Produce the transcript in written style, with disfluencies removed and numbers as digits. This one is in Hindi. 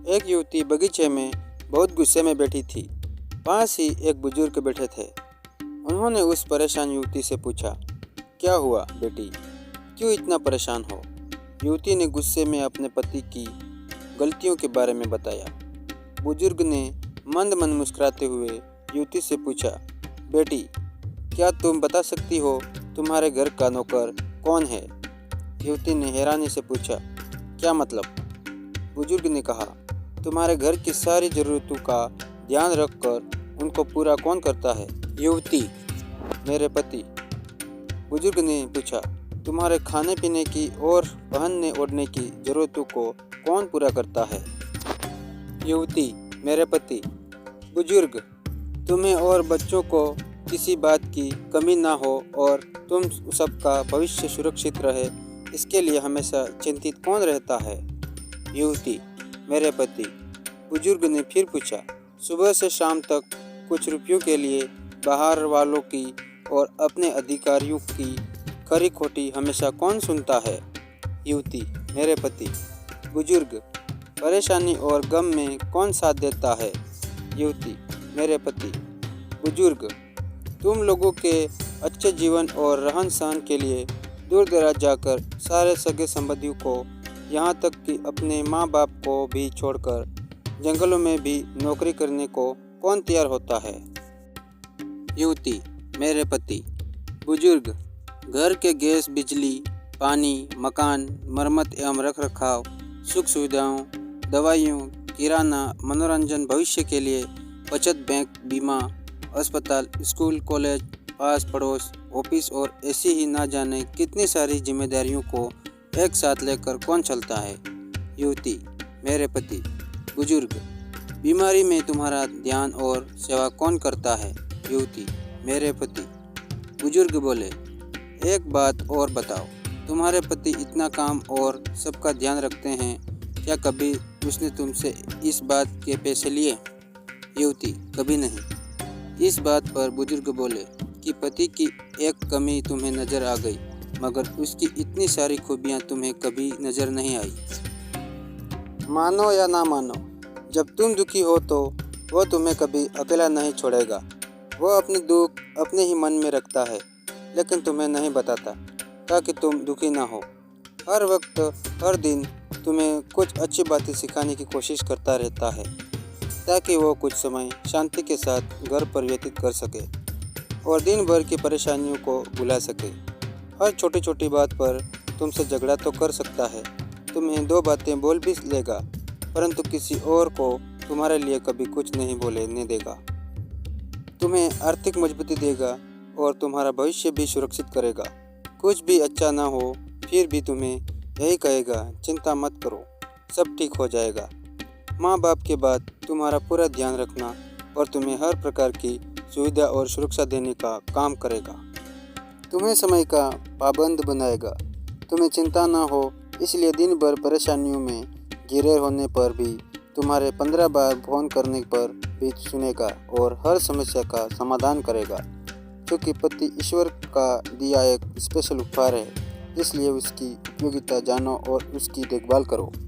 एक युवती बगीचे में बहुत गुस्से में बैठी थी। पास ही एक बुजुर्ग बैठे थे। उन्होंने उस परेशान युवती से पूछा, क्या हुआ बेटी, क्यों इतना परेशान हो? युवती ने गुस्से में अपने पति की गलतियों के बारे में बताया। बुजुर्ग ने मंद मंद मुस्कुराते हुए युवती से पूछा, बेटी क्या तुम बता सकती हो तुम्हारे घर का नौकर कौन है? युवती ने हैरानी से पूछा, क्या मतलब? बुजुर्ग ने कहा, तुम्हारे घर की सारी ज़रूरतों का ध्यान रखकर उनको पूरा कौन करता है? युवती, मेरे पति। बुजुर्ग ने पूछा, तुम्हारे खाने पीने की और पहनने ओढ़ने की ज़रूरतों को कौन पूरा करता है? युवती, मेरे पति। बुजुर्ग, तुम्हें और बच्चों को किसी बात की कमी ना हो और तुम सबका भविष्य सुरक्षित रहे, इसके लिए हमेशा चिंतित कौन रहता है? युवती, मेरे पति। बुजुर्ग ने फिर पूछा, सुबह से शाम तक कुछ रुपयों के लिए बाहर वालों की और अपने अधिकारियों की खरी खोटी हमेशा कौन सुनता है? युवती, मेरे पति। बुजुर्ग, परेशानी और गम में कौन साथ देता है? युवती, मेरे पति। बुजुर्ग, तुम लोगों के अच्छे जीवन और रहन सहन के लिए दूर दराज जाकर सारे सगे संबंधियों को, यहाँ तक कि अपने माँ बाप को भी छोड़कर जंगलों में भी नौकरी करने को कौन तैयार होता है? युवती, मेरे पति। बुजुर्ग, घर के गैस, बिजली, पानी, मकान, मरम्मत एवं रख रखाव, सुख सुविधाओं, दवाइयों, किराना, मनोरंजन, भविष्य के लिए बचत बैंक, बीमा, अस्पताल, स्कूल, कॉलेज, पास पड़ोस, ऑफिस और ऐसी ही ना जाने कितनी सारी जिम्मेदारियों को एक साथ लेकर कौन चलता है? युवती, मेरे पति। बुजुर्ग, बीमारी में तुम्हारा ध्यान और सेवा कौन करता है? युवती, मेरे पति। बुजुर्ग बोले, एक बात और बताओ, तुम्हारे पति इतना काम और सबका ध्यान रखते हैं, क्या कभी उसने तुमसे इस बात के पैसे लिए? युवती, कभी नहीं। इस बात पर बुजुर्ग बोले कि पति की एक कमी तुम्हें नज़र आ गई, मगर उसकी इतनी सारी खूबियाँ तुम्हें कभी नज़र नहीं आई। मानो या ना मानो, जब तुम दुखी हो तो वो तुम्हें कभी अकेला नहीं छोड़ेगा। वो अपने दुख अपने ही मन में रखता है, लेकिन तुम्हें नहीं बताता ताकि तुम दुखी ना हो। हर वक्त हर दिन तुम्हें कुछ अच्छी बातें सिखाने की कोशिश करता रहता है, ताकि वो कुछ समय शांति के साथ घर पर व्यतीत कर सके और दिन भर की परेशानियों को भुला सके। हर छोटी छोटी बात पर तुमसे झगड़ा तो कर सकता है, तुम्हें दो बातें बोल भी लेगा, परंतु किसी और को तुम्हारे लिए कभी कुछ नहीं बोलने देगा। तुम्हें आर्थिक मजबूती देगा और तुम्हारा भविष्य भी सुरक्षित करेगा। कुछ भी अच्छा ना हो फिर भी तुम्हें यही कहेगा, चिंता मत करो, सब ठीक हो जाएगा। माँ बाप के बाद तुम्हारा पूरा ध्यान रखना और तुम्हें हर प्रकार की सुविधा और सुरक्षा देने का काम करेगा। तुम्हें समय का पाबंद बनाएगा। तुम्हें चिंता ना हो, इसलिए दिन भर परेशानियों में घिरे होने पर भी तुम्हारे 15 बार फोन करने पर भी सुनेगा और हर समस्या का समाधान करेगा। क्योंकि पति ईश्वर का दिया एक स्पेशल उपहार है, इसलिए उसकी उपयोगिता जानो और उसकी देखभाल करो।